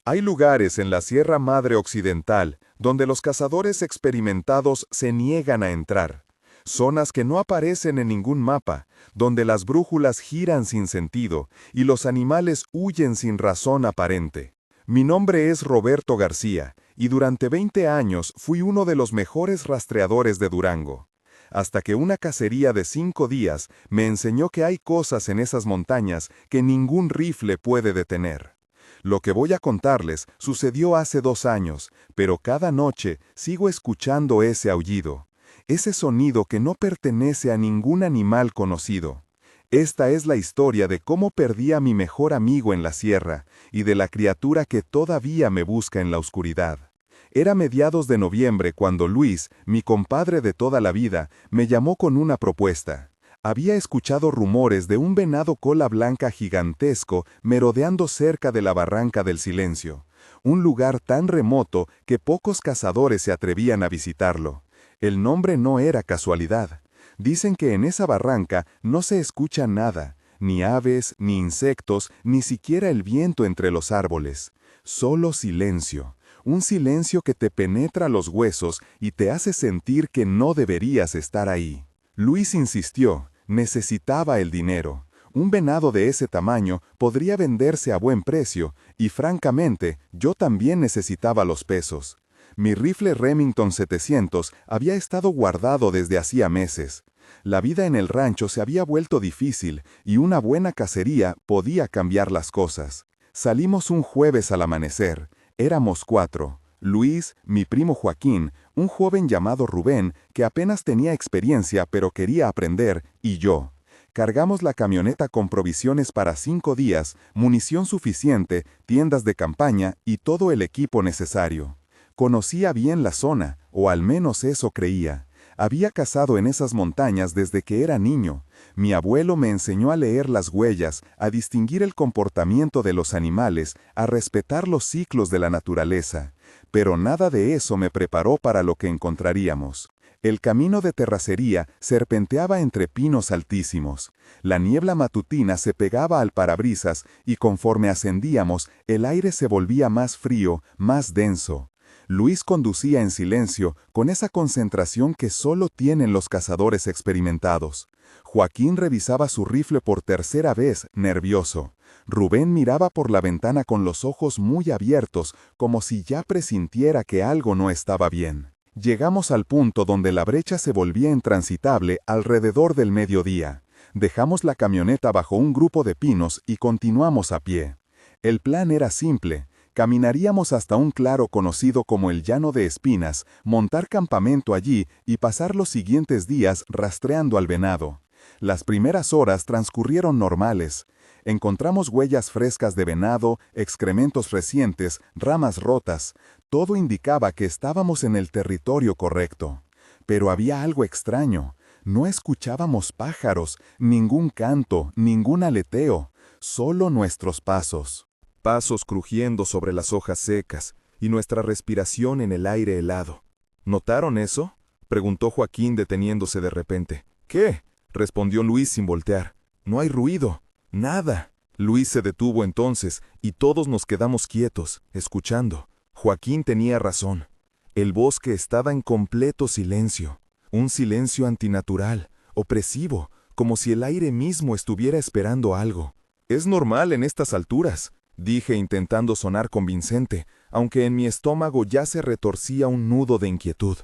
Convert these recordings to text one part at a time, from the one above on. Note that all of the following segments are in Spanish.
Hay lugares en la Sierra Madre Occidental donde los cazadores experimentados se niegan a entrar. Zonas que no aparecen en ningún mapa, donde las brújulas giran sin sentido y los animales huyen sin razón aparente. Mi nombre es Roberto García y durante 20 años fui uno de los mejores rastreadores de Durango. Hasta que una cacería de 5 días me enseñó que hay cosas en esas montañas que ningún rifle puede detener. Lo que voy a contarles sucedió hace 2 años, pero cada noche sigo escuchando ese aullido. Ese sonido que no pertenece a ningún animal conocido. Esta es la historia de cómo perdí a mi mejor amigo en la sierra y de la criatura que todavía me busca en la oscuridad. Era mediados de noviembre cuando Luis, mi compadre de toda la vida, me llamó con una propuesta. Había escuchado rumores de un venado cola blanca gigantesco merodeando cerca de la Barranca del Silencio, un lugar tan remoto que pocos cazadores se atrevían a visitarlo. El nombre no era casualidad. Dicen que en esa barranca no se escucha nada, ni aves, ni insectos, ni siquiera el viento entre los árboles. Solo silencio. Un silencio que te penetra los huesos y te hace sentir que no deberías estar ahí. Luis insistió, necesitaba el dinero. Un venado de ese tamaño podría venderse a buen precio, y francamente, yo también necesitaba los pesos. Mi rifle Remington 700 había estado guardado desde hacía meses. La vida en el rancho se había vuelto difícil, y una buena cacería podía cambiar las cosas. Salimos un jueves al amanecer. Éramos 4. Luis, mi primo Joaquín, un joven llamado Rubén, que apenas tenía experiencia pero quería aprender, y yo. Cargamos la camioneta con provisiones para 5 días, munición suficiente, tiendas de campaña y todo el equipo necesario. Conocía bien la zona, o al menos eso creía. Había cazado en esas montañas desde que era niño. Mi abuelo me enseñó a leer las huellas, a distinguir el comportamiento de los animales, a respetar los ciclos de la naturaleza. Pero nada de eso me preparó para lo que encontraríamos. El camino de terracería serpenteaba entre pinos altísimos. La niebla matutina se pegaba al parabrisas y conforme ascendíamos, el aire se volvía más frío, más denso. Luis conducía en silencio, con esa concentración que solo tienen los cazadores experimentados. Joaquín revisaba su rifle por tercera vez, nervioso. Rubén miraba por la ventana con los ojos muy abiertos, como si ya presintiera que algo no estaba bien. Llegamos al punto donde la brecha se volvía intransitable alrededor del mediodía. Dejamos la camioneta bajo un grupo de pinos y continuamos a pie. El plan era simple. Caminaríamos hasta un claro conocido como el Llano de Espinas, montar campamento allí y pasar los siguientes días rastreando al venado. Las primeras horas transcurrieron normales. Encontramos huellas frescas de venado, excrementos recientes, ramas rotas. Todo indicaba que estábamos en el territorio correcto. Pero había algo extraño. No escuchábamos pájaros, ningún canto, ningún aleteo, solo nuestros pasos. Pasos crujiendo sobre las hojas secas y nuestra respiración en el aire helado. ¿Notaron eso?, preguntó Joaquín deteniéndose de repente. ¿Qué?, respondió Luis sin voltear. No hay ruido, nada. Luis se detuvo entonces y todos nos quedamos quietos, escuchando. Joaquín tenía razón. El bosque estaba en completo silencio, un silencio antinatural, opresivo, como si el aire mismo estuviera esperando algo. Es normal en estas alturas, dije intentando sonar convincente, aunque en mi estómago ya se retorcía un nudo de inquietud.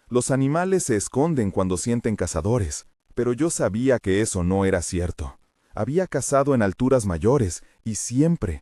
Los animales se esconden cuando sienten cazadores, pero yo sabía que eso no era cierto. Había cazado en alturas mayores y siempre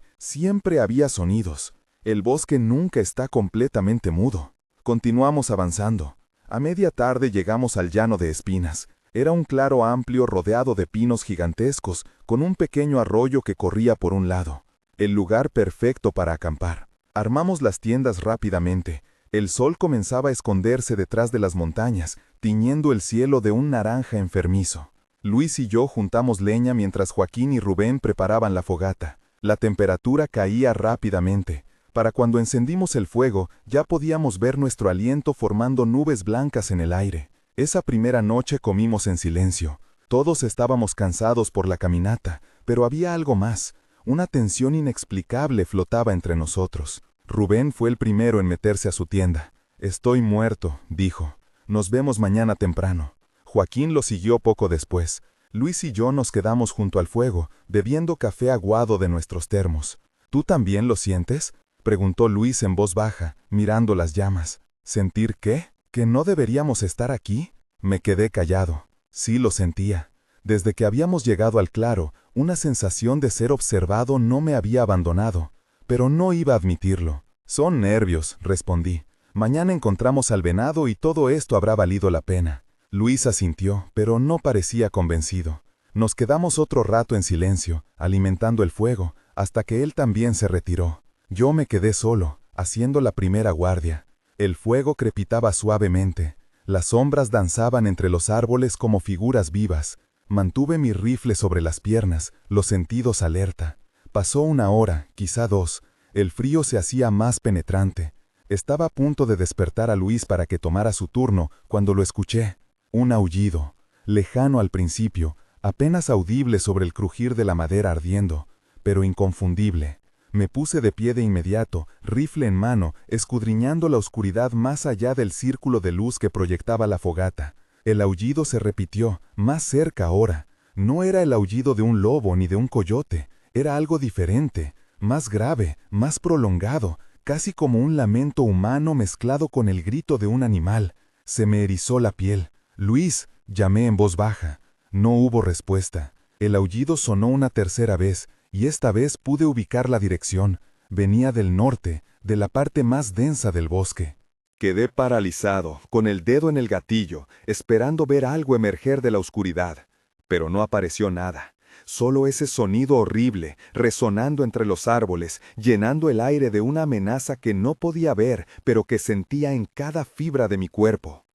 había sonidos. El bosque nunca está completamente mudo. Continuamos avanzando. A media tarde llegamos al Llano de Espinas. Era un claro amplio rodeado de pinos gigantescos, con un pequeño arroyo que corría por un lado. El lugar perfecto para acampar. Armamos las tiendas rápidamente. El sol comenzaba a esconderse detrás de las montañas, tiñendo el cielo de un naranja enfermizo. Luis y yo juntamos leña mientras Joaquín y Rubén preparaban la fogata. La temperatura caía rápidamente. Para cuando encendimos el fuego, ya podíamos ver nuestro aliento formando nubes blancas en el aire. Esa primera noche comimos en silencio. Todos estábamos cansados por la caminata, pero había algo más. Una tensión inexplicable flotaba entre nosotros. Rubén fue el primero en meterse a su tienda. «Estoy muerto», dijo. «Nos vemos mañana temprano». Joaquín lo siguió poco después. Luis y yo nos quedamos junto al fuego, bebiendo café aguado de nuestros termos. «¿Tú también lo sientes?», preguntó Luis en voz baja, mirando las llamas. «¿Sentir qué? ¿Que no deberíamos estar aquí?». Me quedé callado. Sí lo sentía. Desde que habíamos llegado al claro, una sensación de ser observado no me había abandonado, pero no iba a admitirlo. «Son nervios», respondí. «Mañana encontramos al venado y todo esto habrá valido la pena». Luis asintió, pero no parecía convencido. Nos quedamos otro rato en silencio, alimentando el fuego, hasta que él también se retiró. Yo me quedé solo, haciendo la primera guardia. El fuego crepitaba suavemente. Las sombras danzaban entre los árboles como figuras vivas. Mantuve mi rifle sobre las piernas, los sentidos alerta. Pasó 1 hora, quizá 2. El frío se hacía más penetrante. Estaba a punto de despertar a Luis para que tomara su turno cuando lo escuché. Un aullido, lejano al principio, apenas audible sobre el crujir de la madera ardiendo, pero inconfundible. Me puse de pie de inmediato, rifle en mano, escudriñando la oscuridad más allá del círculo de luz que proyectaba la fogata. El aullido se repitió, más cerca ahora. No era el aullido de un lobo ni de un coyote, era algo diferente, más grave, más prolongado, casi como un lamento humano mezclado con el grito de un animal. Se me erizó la piel. «Luis», llamé en voz baja. No hubo respuesta. El aullido sonó una tercera vez, y esta vez pude ubicar la dirección. Venía del norte, de la parte más densa del bosque. Quedé paralizado, con el dedo en el gatillo, esperando ver algo emerger de la oscuridad. Pero no apareció nada. Solo ese sonido horrible, resonando entre los árboles, llenando el aire de una amenaza que no podía ver, pero que sentía en cada fibra de mi cuerpo.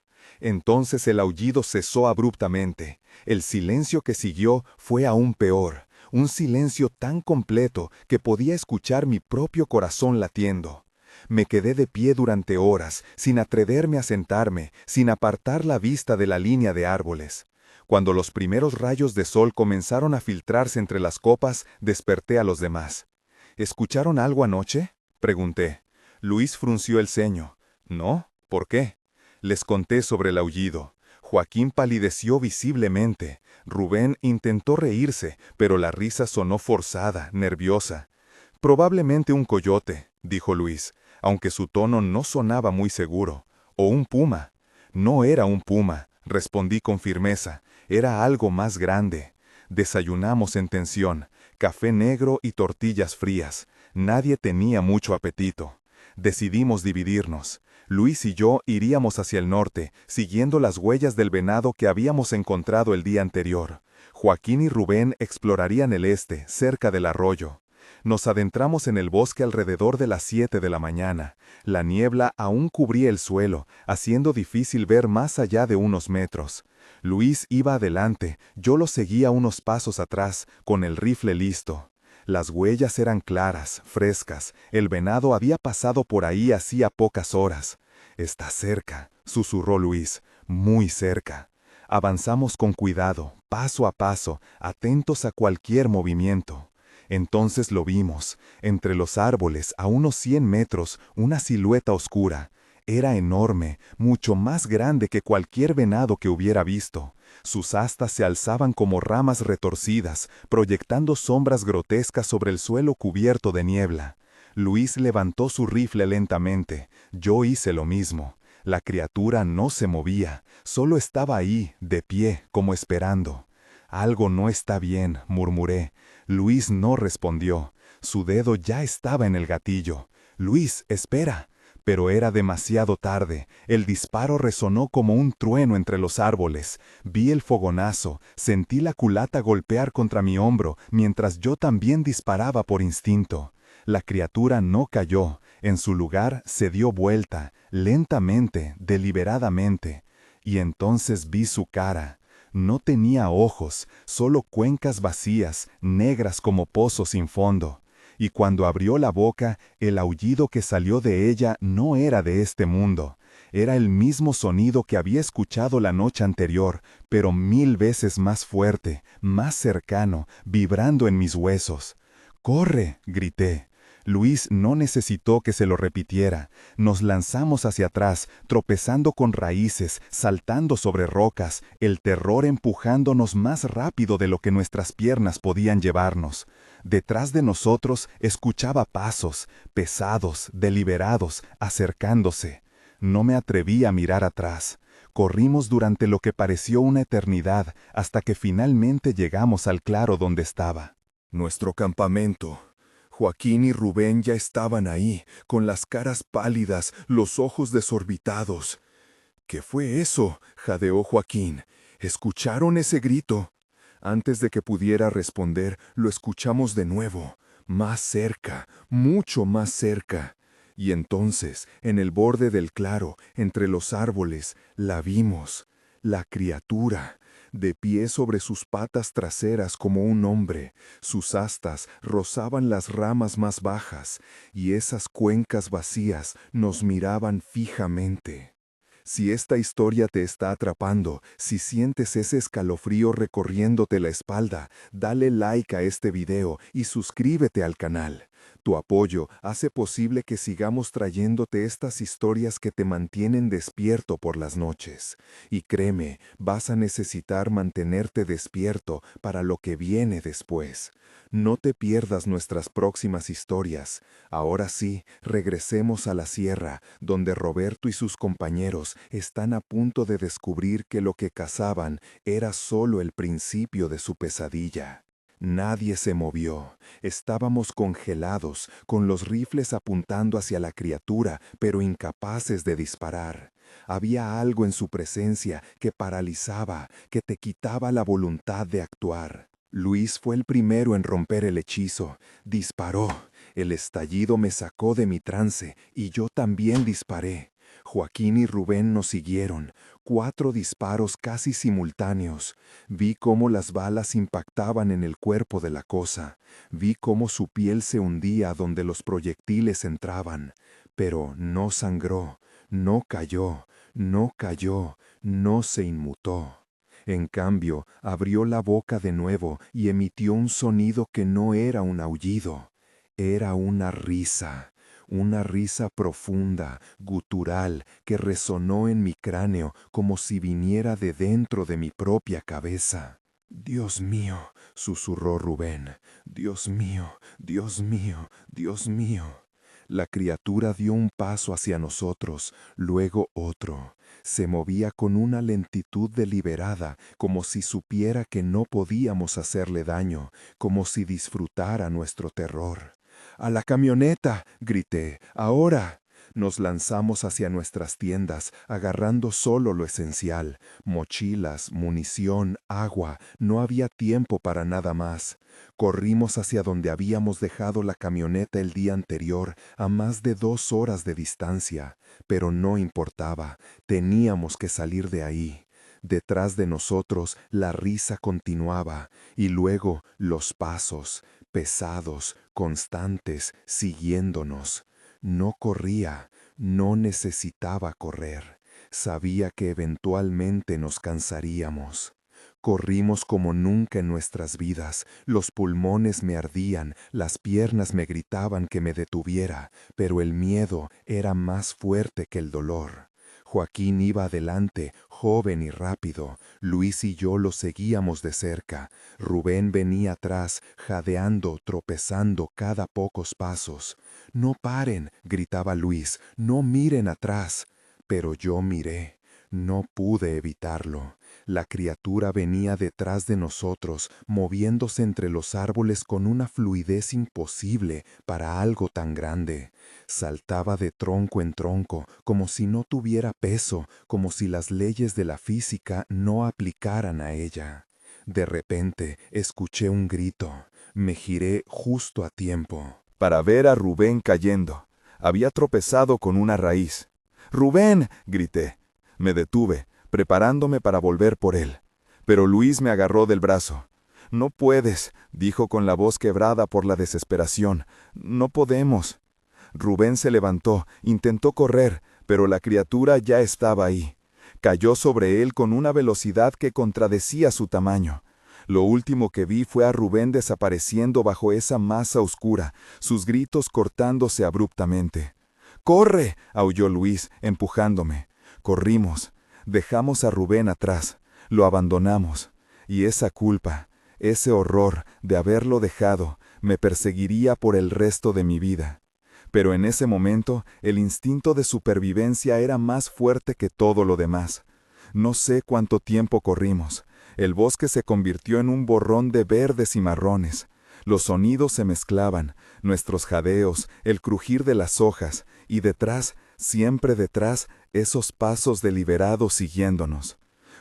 Entonces el aullido cesó abruptamente. El silencio que siguió fue aún peor, un silencio tan completo que podía escuchar mi propio corazón latiendo. Me quedé de pie durante horas, sin atreverme a sentarme, sin apartar la vista de la línea de árboles. Cuando los primeros rayos de sol comenzaron a filtrarse entre las copas, desperté a los demás. «¿Escucharon algo anoche?», pregunté. Luis frunció el ceño. «No, ¿por qué?». Les conté sobre el aullido. Joaquín palideció visiblemente. Rubén intentó reírse, pero la risa sonó forzada, nerviosa. «Probablemente un coyote», dijo Luis, aunque su tono no sonaba muy seguro. «O un puma». «No era un puma», respondí con firmeza. «Era algo más grande». Desayunamos en tensión, café negro y tortillas frías. Nadie tenía mucho apetito. Decidimos dividirnos. Luis y yo iríamos hacia el norte, siguiendo las huellas del venado que habíamos encontrado el día anterior. Joaquín y Rubén explorarían el este, cerca del arroyo. Nos adentramos en el bosque alrededor de las 7 de la mañana. La niebla aún cubría el suelo, haciendo difícil ver más allá de unos metros. Luis iba adelante, yo lo seguía unos pasos atrás, con el rifle listo. Las huellas eran claras, frescas. El venado había pasado por ahí hacía pocas horas. «Está cerca», susurró Luis, «muy cerca». Avanzamos con cuidado, paso a paso, atentos a cualquier movimiento. Entonces lo vimos. Entre los árboles, a unos 100 metros, una silueta oscura. Era enorme, mucho más grande que cualquier venado que hubiera visto. Sus astas se alzaban como ramas retorcidas, proyectando sombras grotescas sobre el suelo cubierto de niebla. Luis levantó su rifle lentamente. Yo hice lo mismo. La criatura no se movía, solo estaba ahí, de pie, como esperando. «Algo no está bien», murmuré. Luis no respondió. Su dedo ya estaba en el gatillo. «Luis, espera». Pero era demasiado tarde. El disparo resonó como un trueno entre los árboles. Vi el fogonazo, sentí la culata golpear contra mi hombro, mientras yo también disparaba por instinto. La criatura no cayó. En su lugar se dio vuelta, lentamente, deliberadamente. Y entonces vi su cara. No tenía ojos, solo cuencas vacías, negras como pozos sin fondo. Y cuando abrió la boca, el aullido que salió de ella no era de este mundo. Era el mismo sonido que había escuchado la noche anterior, pero 1000 veces más fuerte, más cercano, vibrando en mis huesos. «¡Corre!», grité. Luis no necesitó que se lo repitiera. Nos lanzamos hacia atrás, tropezando con raíces, saltando sobre rocas, el terror empujándonos más rápido de lo que nuestras piernas podían llevarnos. Detrás de nosotros escuchaba pasos, pesados, deliberados, acercándose. No me atreví a mirar atrás. Corrimos durante lo que pareció una eternidad hasta que finalmente llegamos al claro donde estaba. Nuestro campamento. Joaquín y Rubén ya estaban ahí, con las caras pálidas, los ojos desorbitados. ¿Qué fue eso?, jadeó Joaquín. ¿Escucharon ese grito? Antes de que pudiera responder, lo escuchamos de nuevo, más cerca, mucho más cerca. Y entonces, en el borde del claro, entre los árboles, la vimos, la criatura, de pie sobre sus patas traseras como un hombre. Sus astas rozaban las ramas más bajas, y esas cuencas vacías nos miraban fijamente. Si esta historia te está atrapando, si sientes ese escalofrío recorriéndote la espalda, dale like a este video y suscríbete al canal. Tu apoyo hace posible que sigamos trayéndote estas historias que te mantienen despierto por las noches. Y créeme, vas a necesitar mantenerte despierto para lo que viene después. No te pierdas nuestras próximas historias. Ahora sí, regresemos a la sierra, donde Roberto y sus compañeros están a punto de descubrir que lo que cazaban era solo el principio de su pesadilla. Nadie se movió. Estábamos congelados, con los rifles apuntando hacia la criatura, pero incapaces de disparar. Había algo en su presencia que paralizaba, que te quitaba la voluntad de actuar. Luis fue el primero en romper el hechizo. Disparó. El estallido me sacó de mi trance y yo también disparé. Joaquín y Rubén nos siguieron. 4 disparos casi simultáneos. Vi cómo las balas impactaban en el cuerpo de la cosa. Vi cómo su piel se hundía donde los proyectiles entraban. Pero no sangró, no cayó, no cayó, no se inmutó. En cambio, abrió la boca de nuevo y emitió un sonido que no era un aullido. Era una risa profunda, gutural, que resonó en mi cráneo como si viniera de dentro de mi propia cabeza. «Dios mío», susurró Rubén, «Dios mío, Dios mío, Dios mío». La criatura dio un paso hacia nosotros, luego otro. Se movía con una lentitud deliberada, como si supiera que no podíamos hacerle daño, como si disfrutara nuestro terror. «¡A la camioneta!», grité. «¡Ahora!». Nos lanzamos hacia nuestras tiendas, agarrando solo lo esencial. Mochilas, munición, agua. No había tiempo para nada más. Corrimos hacia donde habíamos dejado la camioneta el día anterior, a más de 2 horas de distancia. Pero no importaba. Teníamos que salir de ahí. Detrás de nosotros la risa continuaba, y luego los pasos, pesados, constantes, siguiéndonos. No corría, no necesitaba correr. Sabía que eventualmente nos cansaríamos. Corrimos como nunca en nuestras vidas. Los pulmones me ardían, las piernas me gritaban que me detuviera, pero el miedo era más fuerte que el dolor. Joaquín iba adelante, joven y rápido. Luis y yo lo seguíamos de cerca. Rubén venía atrás, jadeando, tropezando cada pocos pasos. «No paren», gritaba Luis, «no miren atrás». Pero yo miré. No pude evitarlo. La criatura venía detrás de nosotros, moviéndose entre los árboles con una fluidez imposible para algo tan grande. Saltaba de tronco en tronco, como si no tuviera peso, como si las leyes de la física no aplicaran a ella. De repente, escuché un grito. Me giré justo a tiempo para ver a Rubén cayendo. Había tropezado con una raíz. «¡Rubén!», grité. Me detuve, preparándome para volver por él. Pero Luis me agarró del brazo. «No puedes», dijo con la voz quebrada por la desesperación. «No podemos». Rubén se levantó, intentó correr, pero la criatura ya estaba ahí. Cayó sobre él con una velocidad que contradecía su tamaño. Lo último que vi fue a Rubén desapareciendo bajo esa masa oscura, sus gritos cortándose abruptamente. ¡Corre!, aulló Luis, empujándome. Corrimos. Dejamos a Rubén atrás. Lo abandonamos. Y esa culpa, ese horror de haberlo dejado, me perseguiría por el resto de mi vida. Pero en ese momento, el instinto de supervivencia era más fuerte que todo lo demás. No sé cuánto tiempo corrimos. El bosque se convirtió en un borrón de verdes y marrones. Los sonidos se mezclaban, nuestros jadeos, el crujir de las hojas, y detrás, siempre detrás, esos pasos deliberados siguiéndonos.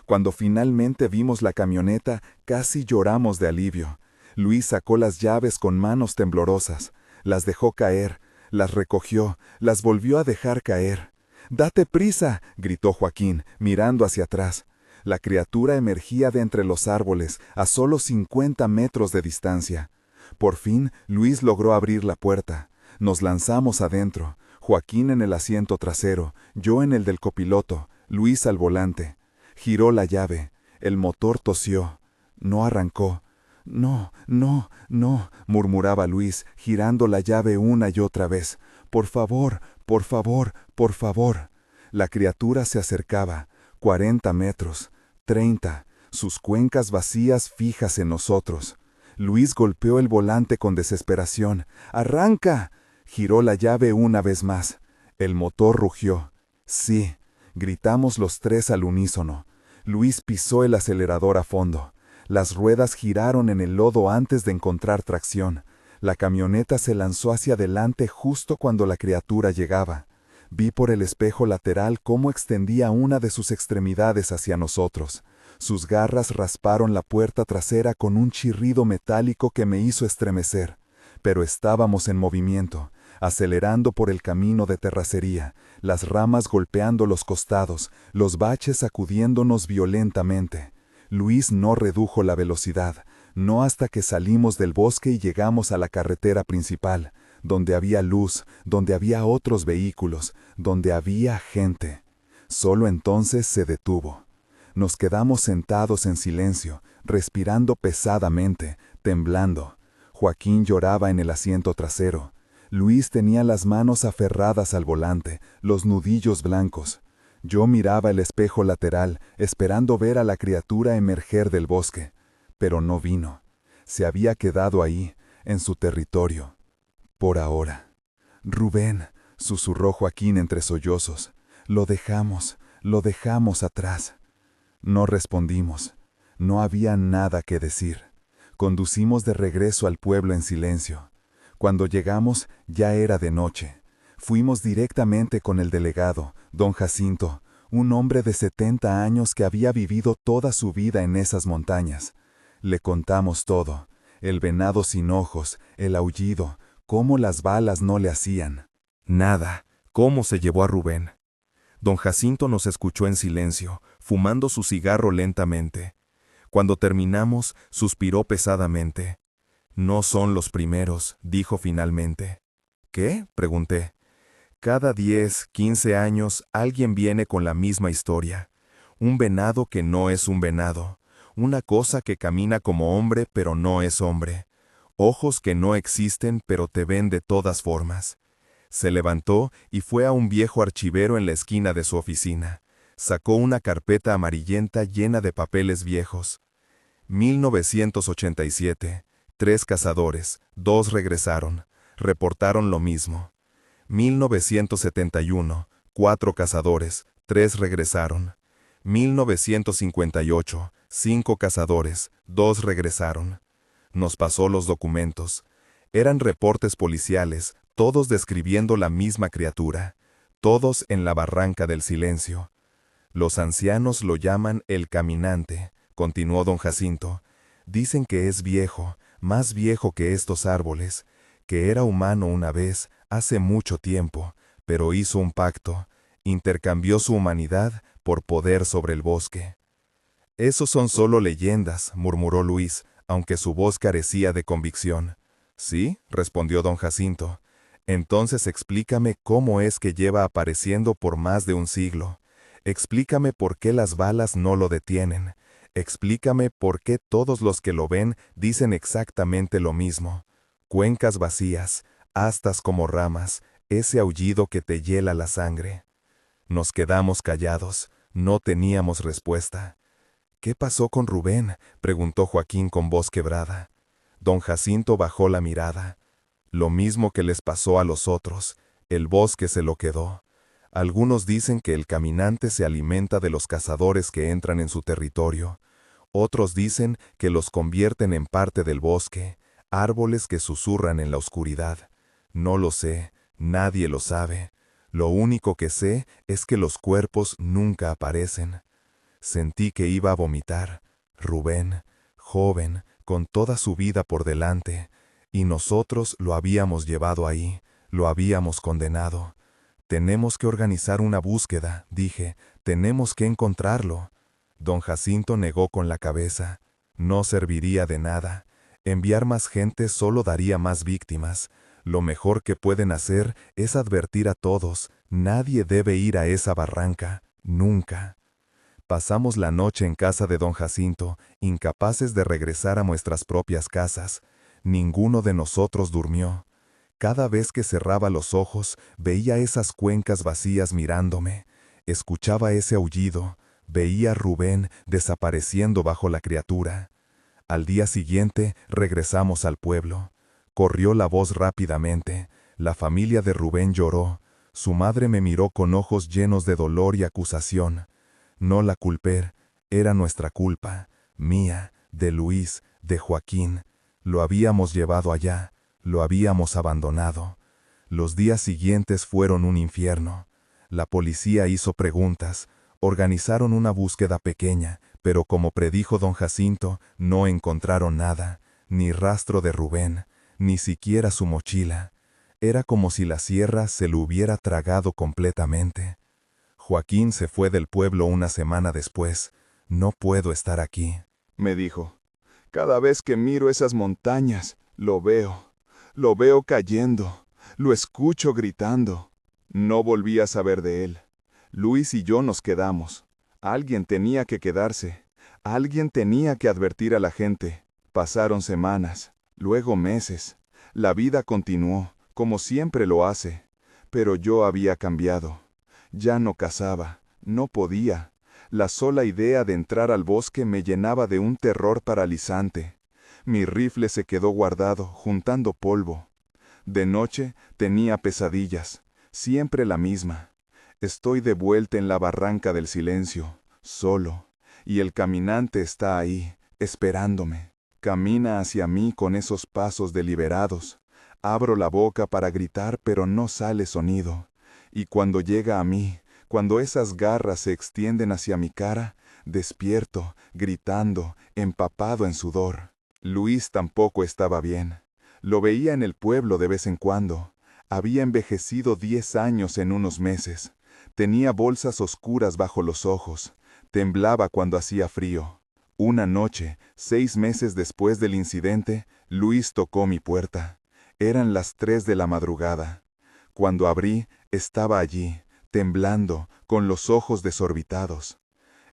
Cuando finalmente vimos la camioneta, casi lloramos de alivio. Luis sacó las llaves con manos temblorosas, las dejó caer, las recogió, las volvió a dejar caer. «¡Date prisa!», gritó Joaquín, mirando hacia atrás. La criatura emergía de entre los árboles, a solo 50 metros de distancia. Por fin, Luis logró abrir la puerta. Nos lanzamos adentro, Joaquín en el asiento trasero, yo en el del copiloto, Luis al volante. Giró la llave. El motor tosió. No arrancó. «No, no, no», murmuraba Luis, girando la llave una y otra vez. «Por favor, por favor, por favor». La criatura se acercaba. 40 metros, 30, sus cuencas vacías fijas en nosotros. Luis golpeó el volante con desesperación. «¡Arranca!». Giró la llave una vez más. El motor rugió. «Sí», gritamos los tres al unísono. Luis pisó el acelerador a fondo. Las ruedas giraron en el lodo antes de encontrar tracción. La camioneta se lanzó hacia adelante justo cuando la criatura llegaba. Vi por el espejo lateral cómo extendía una de sus extremidades hacia nosotros. Sus garras rasparon la puerta trasera con un chirrido metálico que me hizo estremecer. Pero estábamos en movimiento, acelerando por el camino de terracería, las ramas golpeando los costados, los baches sacudiéndonos violentamente. Luis no redujo la velocidad, no hasta que salimos del bosque y llegamos a la carretera principal, donde había luz, donde había otros vehículos, donde había gente. Solo entonces se detuvo. Nos quedamos sentados en silencio, respirando pesadamente, temblando. Joaquín lloraba en el asiento trasero. Luis tenía las manos aferradas al volante, los nudillos blancos. Yo miraba el espejo lateral, esperando ver a la criatura emerger del bosque. Pero no vino. Se había quedado ahí, en su territorio. Por ahora. «Rubén», susurró Joaquín entre sollozos. Lo dejamos atrás». No respondimos. No había nada que decir. Conducimos de regreso al pueblo en silencio. Cuando llegamos, ya era de noche. Fuimos directamente con el delegado, don Jacinto, un hombre de 70 años que había vivido toda su vida en esas montañas. Le contamos todo, el venado sin ojos, el aullido, cómo las balas no le hacían. Nada, cómo se llevó a Rubén. Don Jacinto nos escuchó en silencio, fumando su cigarro lentamente. Cuando terminamos, suspiró pesadamente. «No son los primeros», dijo finalmente. «¿Qué?», pregunté. «Cada 10, 15 años alguien viene con la misma historia. Un venado que no es un venado. Una cosa que camina como hombre pero no es hombre. Ojos que no existen pero te ven de todas formas». Se levantó y fue a un viejo archivero en la esquina de su oficina. Sacó una carpeta amarillenta llena de papeles viejos. 1987. 3 cazadores, 2 regresaron. Reportaron lo mismo. 1971. 4 cazadores, 3 regresaron. 1958. 5 cazadores, 2 regresaron. Nos pasó los documentos. Eran reportes policiales, todos describiendo la misma criatura, todos en la barranca del silencio. Los ancianos lo llaman el caminante, continuó don Jacinto. Dicen que es viejo, más viejo que estos árboles, que era humano una vez, hace mucho tiempo, pero hizo un pacto, intercambió su humanidad por poder sobre el bosque. «Esos son solo leyendas», murmuró Luis, aunque su voz carecía de convicción. «¿Sí?», respondió don Jacinto. «Entonces explícame cómo es que lleva apareciendo por más de un siglo. Explícame por qué las balas no lo detienen. Explícame por qué todos los que lo ven dicen exactamente lo mismo. Cuencas vacías, astas como ramas, ese aullido que te hiela la sangre. Nos quedamos callados, no teníamos respuesta. ¿Qué pasó con Rubén?, preguntó Joaquín con voz quebrada. Don Jacinto bajó la mirada. Lo mismo que les pasó a los otros, el bosque se lo quedó. Algunos dicen que el caminante se alimenta de los cazadores que entran en su territorio. Otros dicen que los convierten en parte del bosque, árboles que susurran en la oscuridad. No lo sé, nadie lo sabe. Lo único que sé es que los cuerpos nunca aparecen. Sentí que iba a vomitar. Rubén, joven, con toda su vida por delante, y nosotros lo habíamos llevado ahí, lo habíamos condenado. Tenemos que organizar una búsqueda, dije, tenemos que encontrarlo. Don Jacinto negó con la cabeza. No serviría de nada. Enviar más gente solo daría más víctimas. Lo mejor que pueden hacer es advertir a todos, nadie debe ir a esa barranca, nunca. Pasamos la noche en casa de don Jacinto, incapaces de regresar a nuestras propias casas. Ninguno de nosotros durmió. Cada vez que cerraba los ojos, veía esas cuencas vacías mirándome. Escuchaba ese aullido, veía a Rubén desapareciendo bajo la criatura. Al día siguiente regresamos al pueblo. Corrió la voz rápidamente. La familia de Rubén lloró. Su madre me miró con ojos llenos de dolor y acusación. No la culpé, era nuestra culpa, mía, de Luis, de Joaquín. Lo habíamos llevado allá, lo habíamos abandonado. Los días siguientes fueron un infierno. La policía hizo preguntas, organizaron una búsqueda pequeña, pero como predijo don Jacinto, no encontraron nada, ni rastro de Rubén, ni siquiera su mochila. Era como si la sierra se lo hubiera tragado completamente. Joaquín se fue del pueblo una semana después. No puedo estar aquí, me dijo. Cada vez que miro esas montañas, lo veo cayendo, lo escucho gritando. No volví a saber de él. Luis y yo nos quedamos. Alguien tenía que quedarse. Alguien tenía que advertir a la gente. Pasaron semanas, luego meses. La vida continuó, como siempre lo hace. Pero yo había cambiado. Ya no cazaba, no podía. La sola idea de entrar al bosque me llenaba de un terror paralizante. Mi rifle se quedó guardado, juntando polvo. De noche tenía pesadillas, siempre la misma. Estoy de vuelta en la barranca del silencio, solo, y el caminante está ahí, esperándome. Camina hacia mí con esos pasos deliberados. Abro la boca para gritar, pero no sale sonido. Y cuando llega a mí, cuando esas garras se extienden hacia mi cara, despierto, gritando, empapado en sudor. Luis tampoco estaba bien. Lo veía en el pueblo de vez en cuando. Había envejecido 10 años en unos meses. Tenía bolsas oscuras bajo los ojos. Temblaba cuando hacía frío. Una noche, 6 meses después del incidente, Luis tocó mi puerta. Eran las 3 de la madrugada. Cuando abrí, estaba allí, temblando, con los ojos desorbitados.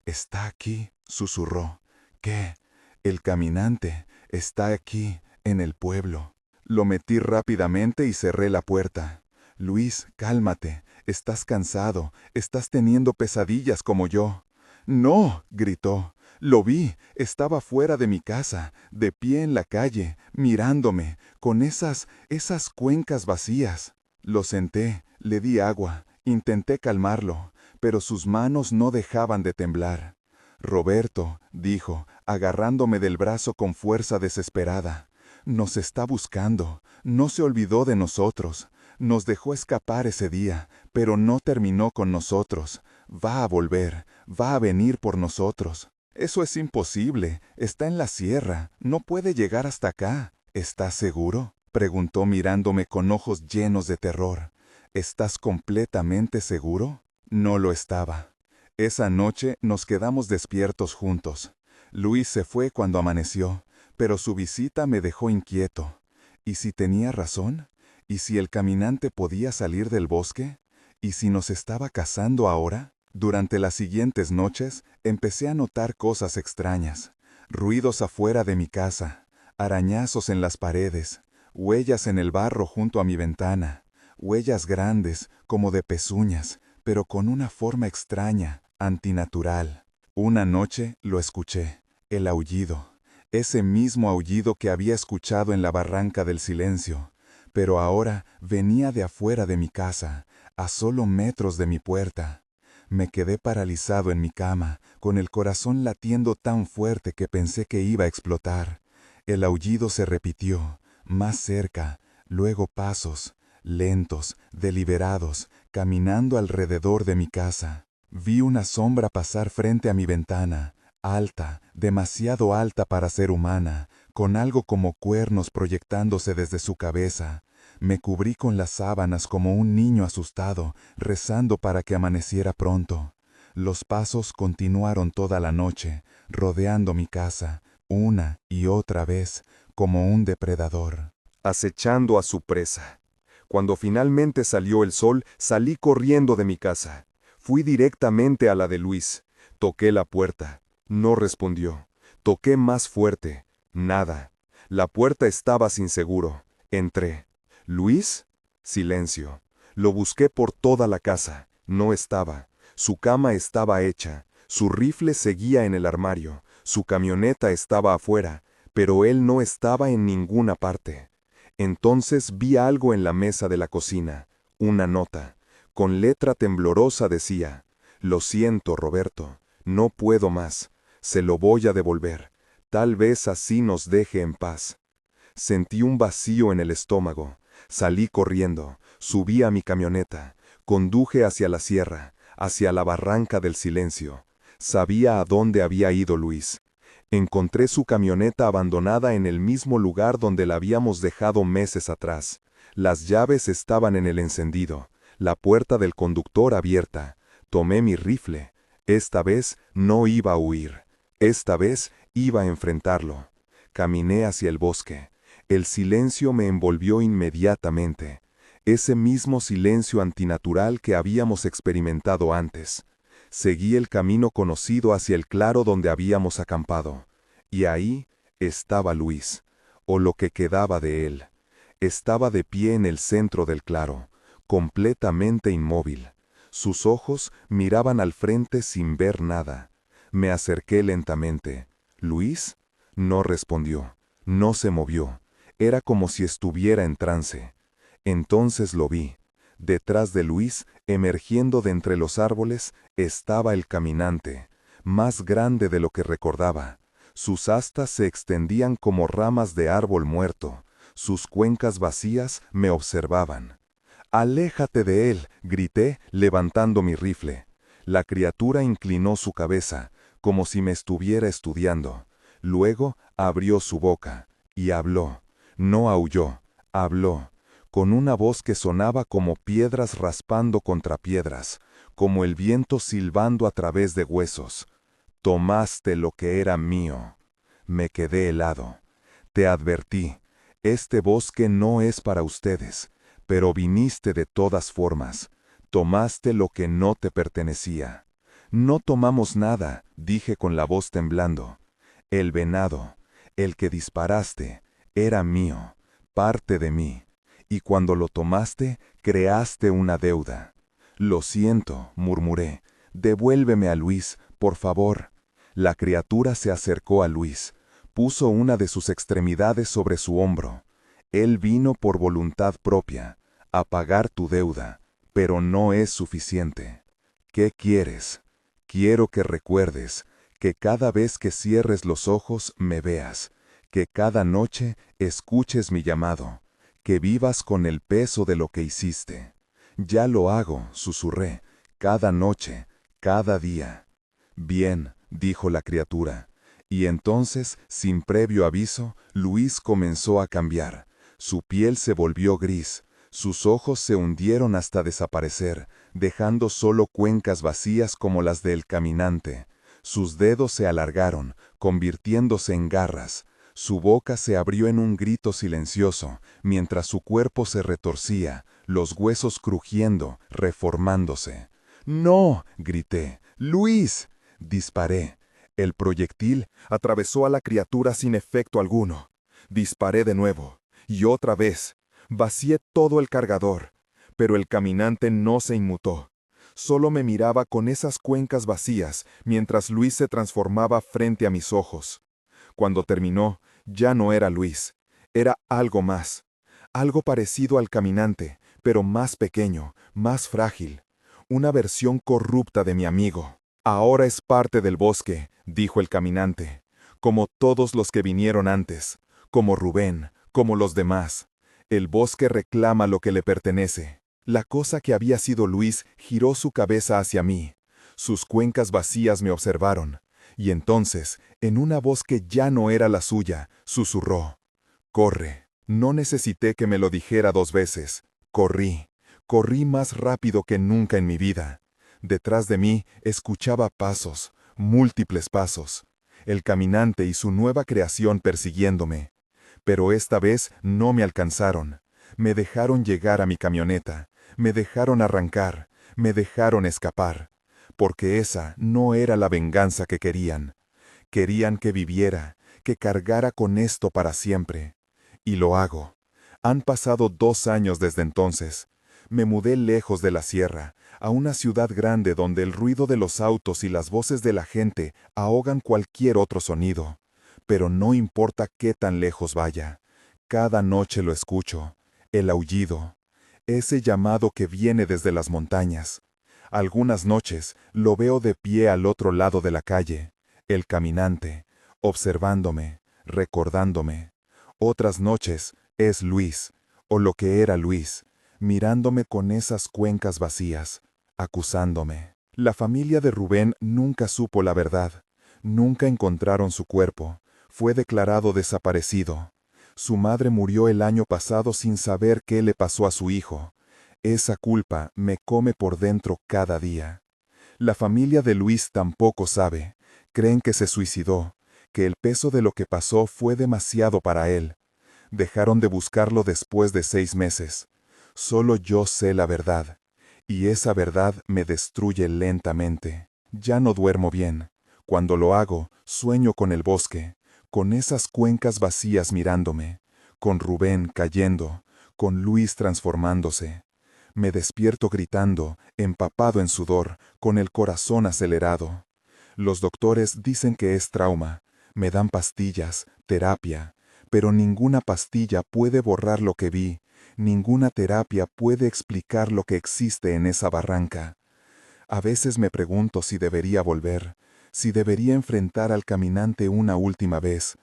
«Está aquí», susurró. «¿Qué? El caminante está aquí, en el pueblo». Lo metí rápidamente y cerré la puerta. «Luis, cálmate, estás cansado, estás teniendo pesadillas como yo». «No», gritó. «Lo vi, estaba fuera de mi casa, de pie en la calle, mirándome, con esas cuencas vacías». Lo senté, le di agua, intenté calmarlo, pero sus manos no dejaban de temblar. «Roberto», dijo, agarrándome del brazo con fuerza desesperada, «nos está buscando, no se olvidó de nosotros, nos dejó escapar ese día, pero no terminó con nosotros, va a volver, va a venir por nosotros». «Eso es imposible, está en la sierra, no puede llegar hasta acá». «¿Estás seguro?», preguntó mirándome con ojos llenos de terror. «¿Estás completamente seguro?». No lo estaba. Esa noche nos quedamos despiertos juntos. Luis se fue cuando amaneció, pero su visita me dejó inquieto. ¿Y si tenía razón? ¿Y si el caminante podía salir del bosque? ¿Y si nos estaba cazando ahora? Durante las siguientes noches, empecé a notar cosas extrañas. Ruidos afuera de mi casa, arañazos en las paredes, huellas en el barro junto a mi ventana, huellas grandes, como de pezuñas, pero con una forma extraña, antinatural. Una noche lo escuché, el aullido, ese mismo aullido que había escuchado en la barranca del silencio, pero ahora venía de afuera de mi casa, a solo metros de mi puerta. Me quedé paralizado en mi cama, con el corazón latiendo tan fuerte que pensé que iba a explotar. El aullido se repitió, más cerca, luego pasos, lentos, deliberados, caminando alrededor de mi casa. Vi una sombra pasar frente a mi ventana, alta, demasiado alta para ser humana, con algo como cuernos proyectándose desde su cabeza. Me cubrí con las sábanas como un niño asustado, rezando para que amaneciera pronto. Los pasos continuaron toda la noche, rodeando mi casa, una y otra vez, como un depredador, acechando a su presa. Cuando finalmente salió el sol, salí corriendo de mi casa. Fui directamente a la de Luis. Toqué la puerta. No respondió. Toqué más fuerte. Nada. La puerta estaba sin seguro. Entré. ¿Luis? Silencio. Lo busqué por toda la casa. No estaba. Su cama estaba hecha. Su rifle seguía en el armario. Su camioneta estaba afuera, pero él no estaba en ninguna parte. Entonces vi algo en la mesa de la cocina. Una nota. Con letra temblorosa decía: «Lo siento, Roberto. No puedo más. Se lo voy a devolver. Tal vez así nos deje en paz». Sentí un vacío en el estómago. Salí corriendo, subí a mi camioneta, conduje hacia la sierra, hacia la barranca del silencio. Sabía a dónde había ido Luis. Encontré su camioneta abandonada en el mismo lugar donde la habíamos dejado meses atrás. Las llaves estaban en el encendido, la puerta del conductor abierta. Tomé mi rifle. Esta vez no iba a huir. Esta vez iba a enfrentarlo. Caminé hacia el bosque. El silencio me envolvió inmediatamente, ese mismo silencio antinatural que habíamos experimentado antes. Seguí el camino conocido hacia el claro donde habíamos acampado, y ahí estaba Luis, o lo que quedaba de él. Estaba de pie en el centro del claro, completamente inmóvil. Sus ojos miraban al frente sin ver nada. Me acerqué lentamente. «¿Luis?» No respondió, no se movió. Era como si estuviera en trance. Entonces lo vi. Detrás de Luis, emergiendo de entre los árboles, estaba el caminante, más grande de lo que recordaba. Sus astas se extendían como ramas de árbol muerto. Sus cuencas vacías me observaban. «¡Aléjate de él!», grité, levantando mi rifle. La criatura inclinó su cabeza, como si me estuviera estudiando. Luego abrió su boca y habló. No aulló, habló, con una voz que sonaba como piedras raspando contra piedras, como el viento silbando a través de huesos. «Tomaste lo que era mío». Me quedé helado. «Te advertí, este bosque no es para ustedes, pero viniste de todas formas. Tomaste lo que no te pertenecía». «No tomamos nada», dije con la voz temblando. «El venado, el que disparaste, era mío, parte de mí, y cuando lo tomaste, creaste una deuda». «Lo siento», murmuré, «devuélveme a Luis, por favor». La criatura se acercó a Luis, puso una de sus extremidades sobre su hombro. «Él vino por voluntad propia, a pagar tu deuda, pero no es suficiente. ¿Qué quieres? Quiero que recuerdes, que cada vez que cierres los ojos me veas, que cada noche escuches mi llamado, que vivas con el peso de lo que hiciste». «Ya lo hago», susurré, «cada noche, cada día». «Bien», dijo la criatura. Y entonces, sin previo aviso, Luis comenzó a cambiar. Su piel se volvió gris, sus ojos se hundieron hasta desaparecer, dejando solo cuencas vacías como las del caminante. Sus dedos se alargaron, convirtiéndose en garras. Su boca se abrió en un grito silencioso, mientras su cuerpo se retorcía, los huesos crujiendo, reformándose. ¡No!, grité. ¡Luis! Disparé. El proyectil atravesó a la criatura sin efecto alguno. Disparé de nuevo. Y otra vez. Vacié todo el cargador. Pero el caminante no se inmutó. Solo me miraba con esas cuencas vacías mientras Luis se transformaba frente a mis ojos. Cuando terminó, ya no era Luis. Era algo más. Algo parecido al caminante, pero más pequeño, más frágil. Una versión corrupta de mi amigo. Ahora es parte del bosque, dijo el caminante, como todos los que vinieron antes, como Rubén, como los demás. El bosque reclama lo que le pertenece. La cosa que había sido Luis giró su cabeza hacia mí. Sus cuencas vacías me observaron. Y entonces, en una voz que ya no era la suya, susurró: «Corre». No necesité que me lo dijera 2 veces. Corrí. Corrí más rápido que nunca en mi vida. Detrás de mí escuchaba pasos, múltiples pasos. El caminante y su nueva creación persiguiéndome. Pero esta vez no me alcanzaron. Me dejaron llegar a mi camioneta. Me dejaron arrancar. Me dejaron escapar. Porque esa no era la venganza que querían. Querían que viviera, que cargara con esto para siempre. Y lo hago. Han pasado 2 años desde entonces. Me mudé lejos de la sierra, a una ciudad grande donde el ruido de los autos y las voces de la gente ahogan cualquier otro sonido. Pero no importa qué tan lejos vaya. Cada noche lo escucho. El aullido. Ese llamado que viene desde las montañas. Algunas noches lo veo de pie al otro lado de la calle. El caminante, observándome, recordándome. Otras noches es Luis, o lo que era Luis, mirándome con esas cuencas vacías, acusándome. La familia de Rubén nunca supo la verdad. Nunca encontraron su cuerpo. Fue declarado desaparecido. Su madre murió el año pasado sin saber qué le pasó a su hijo. Esa culpa me come por dentro cada día. La familia de Luis tampoco sabe. Creen que se suicidó, que el peso de lo que pasó fue demasiado para él. Dejaron de buscarlo después de 6 meses. Solo yo sé la verdad. Y esa verdad me destruye lentamente. Ya no duermo bien. Cuando lo hago, sueño con el bosque, con esas cuencas vacías mirándome, con Rubén cayendo, con Luis transformándose. Me despierto gritando, empapado en sudor, con el corazón acelerado. Los doctores dicen que es trauma. Me dan pastillas, terapia, pero ninguna pastilla puede borrar lo que vi. Ninguna terapia puede explicar lo que existe en esa barranca. A veces me pregunto si debería volver, si debería enfrentar al caminante una última vez,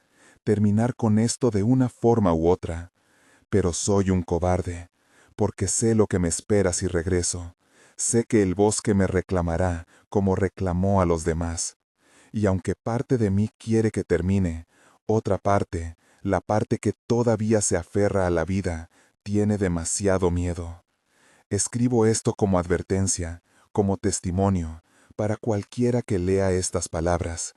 terminar con esto de una forma u otra. Pero soy un cobarde, porque sé lo que me espera si regreso. Sé que el bosque me reclamará como reclamó a los demás. Y aunque parte de mí quiere que termine, otra parte, la parte que todavía se aferra a la vida, tiene demasiado miedo. Escribo esto como advertencia, como testimonio, para cualquiera que lea estas palabras.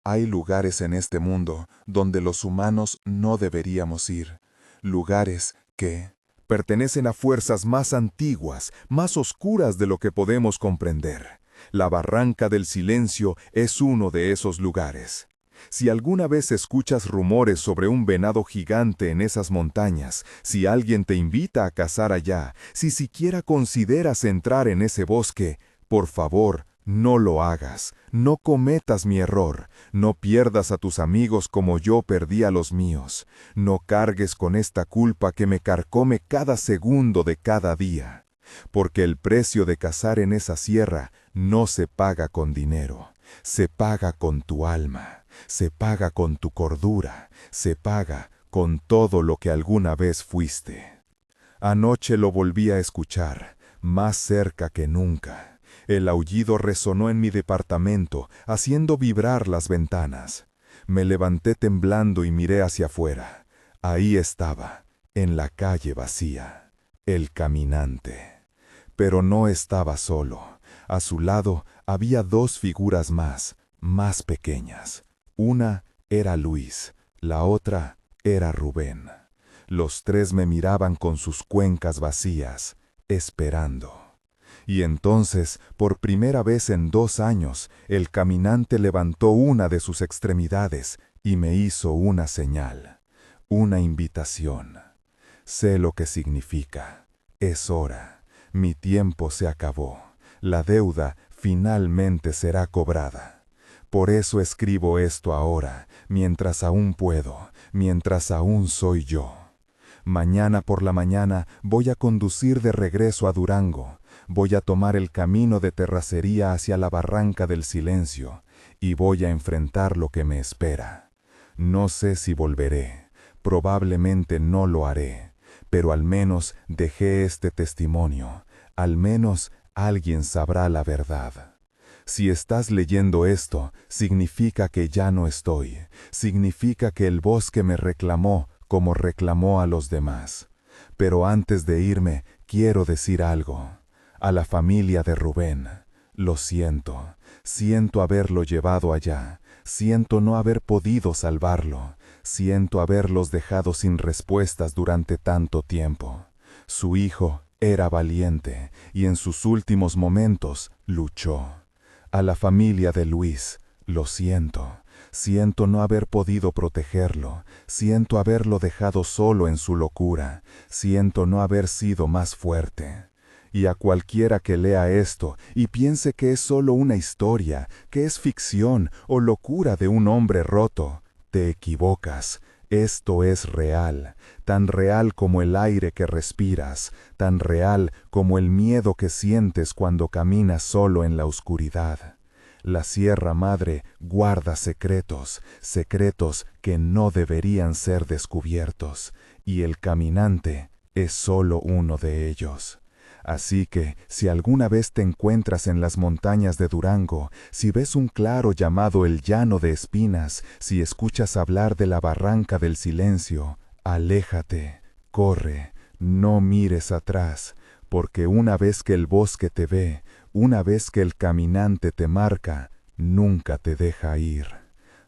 Hay lugares en este mundo donde los humanos no deberíamos ir. Lugares que pertenecen a fuerzas más antiguas, más oscuras de lo que podemos comprender. La Barranca del Silencio es uno de esos lugares. Si alguna vez escuchas rumores sobre un venado gigante en esas montañas, si alguien te invita a cazar allá, si siquiera consideras entrar en ese bosque, por favor, no lo hagas, no cometas mi error, no pierdas a tus amigos como yo perdí a los míos, no cargues con esta culpa que me carcome cada segundo de cada día, porque el precio de cazar en esa sierra no se paga con dinero, se paga con tu alma, se paga con tu cordura, se paga con todo lo que alguna vez fuiste. Anoche lo volví a escuchar, más cerca que nunca. El aullido resonó en mi departamento, haciendo vibrar las ventanas. Me levanté temblando y miré hacia afuera. Ahí estaba, en la calle vacía, el caminante. Pero no estaba solo. A su lado había 2 figuras más pequeñas. Una era Luis, la otra era Rubén. Los 3 me miraban con sus cuencas vacías, esperando. Y entonces, por primera vez en 2 años, el caminante levantó una de sus extremidades y me hizo una señal, una invitación. Sé lo que significa. Es hora. Mi tiempo se acabó. La deuda finalmente será cobrada. Por eso escribo esto ahora, mientras aún puedo, mientras aún soy yo. Mañana por la mañana voy a conducir de regreso a Durango. Voy a tomar el camino de terracería hacia la barranca del silencio y voy a enfrentar lo que me espera. No sé si volveré, probablemente no lo haré, pero al menos dejé este testimonio, al menos alguien sabrá la verdad. Si estás leyendo esto, significa que ya no estoy, significa que el bosque me reclamó como reclamó a los demás. Pero antes de irme, quiero decir algo. A la familia de Rubén, lo siento, siento haberlo llevado allá, siento no haber podido salvarlo, siento haberlos dejado sin respuestas durante tanto tiempo. Su hijo era valiente y en sus últimos momentos luchó. A la familia de Luis, lo siento, siento no haber podido protegerlo, siento haberlo dejado solo en su locura, siento no haber sido más fuerte. Y a cualquiera que lea esto y piense que es solo una historia, que es ficción o locura de un hombre roto, te equivocas. Esto es real, tan real como el aire que respiras, tan real como el miedo que sientes cuando caminas solo en la oscuridad. La Sierra Madre guarda secretos, secretos que no deberían ser descubiertos, y el caminante es solo uno de ellos. Así que, si alguna vez te encuentras en las montañas de Durango, si ves un claro llamado el Llano de Espinas, si escuchas hablar de la barranca del silencio, aléjate, corre, no mires atrás, porque una vez que el bosque te ve, una vez que el caminante te marca, nunca te deja ir.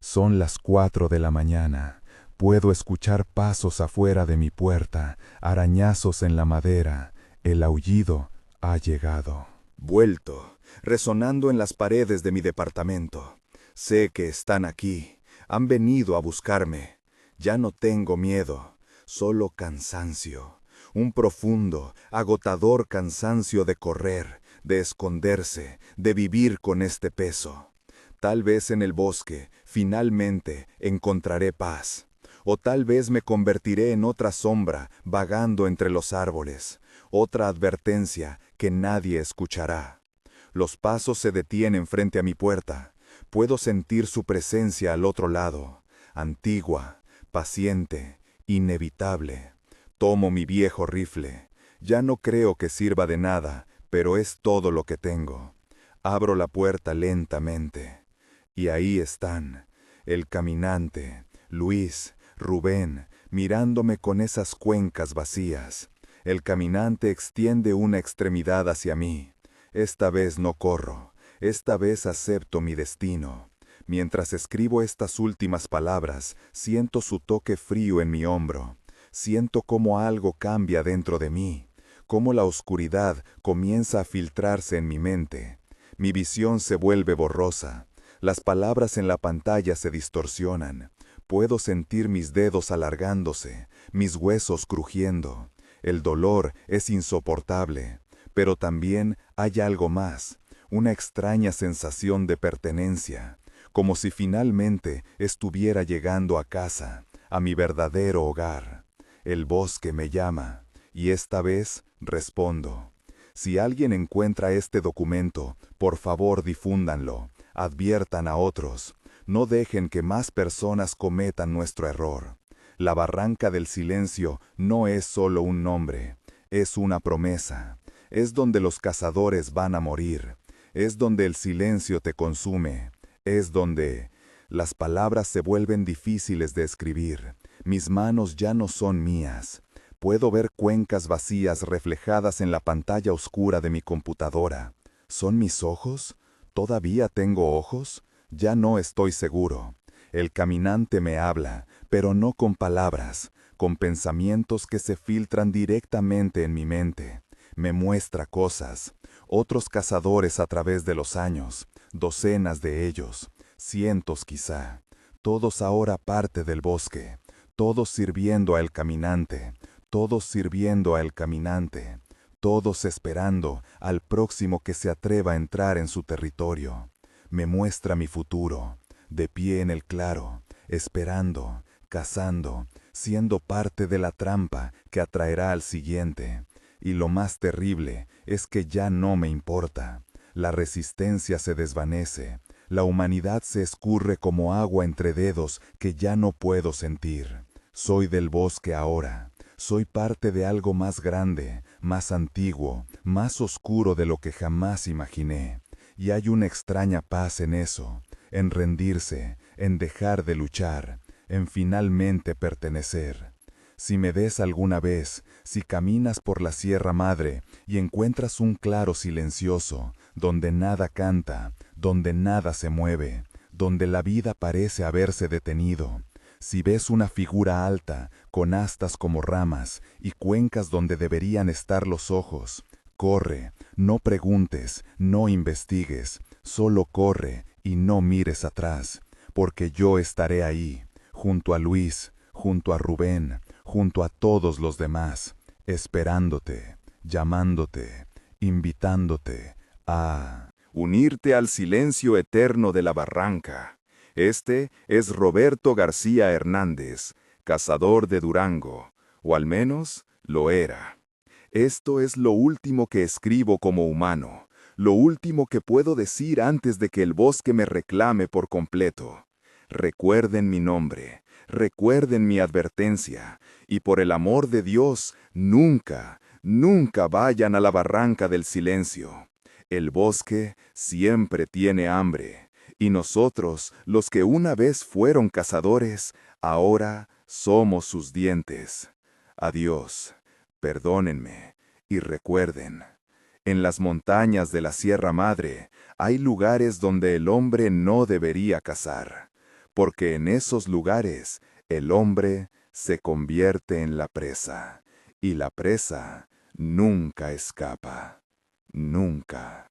Son las 4 de la mañana. Puedo escuchar pasos afuera de mi puerta, arañazos en la madera. El aullido ha llegado. Vuelto, resonando en las paredes de mi departamento. Sé que están aquí, han venido a buscarme. Ya no tengo miedo, solo cansancio. Un profundo, agotador cansancio de correr, de esconderse, de vivir con este peso. Tal vez en el bosque, finalmente, encontraré paz. O tal vez me convertiré en otra sombra, vagando entre los árboles. Otra advertencia que nadie escuchará. Los pasos se detienen frente a mi puerta. Puedo sentir su presencia al otro lado. Antigua, paciente, inevitable. Tomo mi viejo rifle. Ya no creo que sirva de nada, pero es todo lo que tengo. Abro la puerta lentamente. Y ahí están, el caminante, Luis, Rubén, mirándome con esas cuencas vacías. El caminante extiende una extremidad hacia mí. Esta vez no corro, esta vez acepto mi destino. Mientras escribo estas últimas palabras, siento su toque frío en mi hombro. Siento cómo algo cambia dentro de mí, cómo la oscuridad comienza a filtrarse en mi mente. Mi visión se vuelve borrosa. Las palabras en la pantalla se distorsionan. Puedo sentir mis dedos alargándose, mis huesos crujiendo. El dolor es insoportable, pero también hay algo más, una extraña sensación de pertenencia, como si finalmente estuviera llegando a casa, a mi verdadero hogar. El bosque me llama, y esta vez respondo. Si alguien encuentra este documento, por favor difúndanlo, adviertan a otros, no dejen que más personas cometan nuestro error. La barranca del silencio no es solo un nombre, es una promesa. Es donde los cazadores van a morir, es donde el silencio te consume, es donde las palabras se vuelven difíciles de escribir. Mis manos ya no son mías. Puedo ver cuencas vacías reflejadas en la pantalla oscura de mi computadora. ¿Son mis ojos? ¿Todavía tengo ojos? Ya no estoy seguro. El caminante me habla, pero no con palabras, con pensamientos que se filtran directamente en mi mente. Me muestra cosas, Otros cazadores a través de los años, docenas de ellos, cientos quizá, todos ahora parte del bosque, todos sirviendo al caminante, todos sirviendo al caminante, todos esperando al próximo que se atreva a entrar en su territorio. Me muestra mi futuro, de pie en el claro, esperando, cazando, siendo parte de la trampa que atraerá al siguiente. Y lo más terrible es que ya no me importa. La resistencia se desvanece, la humanidad se escurre como agua entre dedos que ya no puedo sentir. Soy del bosque ahora, soy parte de algo más grande, más antiguo, más oscuro de lo que jamás imaginé. Y hay una extraña paz en eso, en rendirse, en dejar de luchar, en finalmente pertenecer. Si me ves alguna vez, si caminas por la Sierra Madre y encuentras un claro silencioso, donde nada canta, donde nada se mueve, donde la vida parece haberse detenido, si ves una figura alta, con astas como ramas y cuencas donde deberían estar los ojos, corre, no preguntes, no investigues, solo corre y no mires atrás, porque yo estaré ahí, junto a Luis, junto a Rubén, junto a todos los demás, esperándote, llamándote, invitándote a unirte al silencio eterno de la barranca. Este es Roberto García Hernández, cazador de Durango, o al menos lo era. Esto es lo último que escribo como humano, lo último que puedo decir antes de que el bosque me reclame por completo. Recuerden mi nombre, recuerden mi advertencia, y por el amor de Dios, nunca, nunca vayan a la barranca del silencio. El bosque siempre tiene hambre, y nosotros, los que una vez fueron cazadores, ahora somos sus dientes. Adiós, perdónenme, y recuerden, en las montañas de la Sierra Madre hay lugares donde el hombre no debería cazar, porque en esos lugares el hombre se convierte en la presa, y la presa nunca escapa, nunca.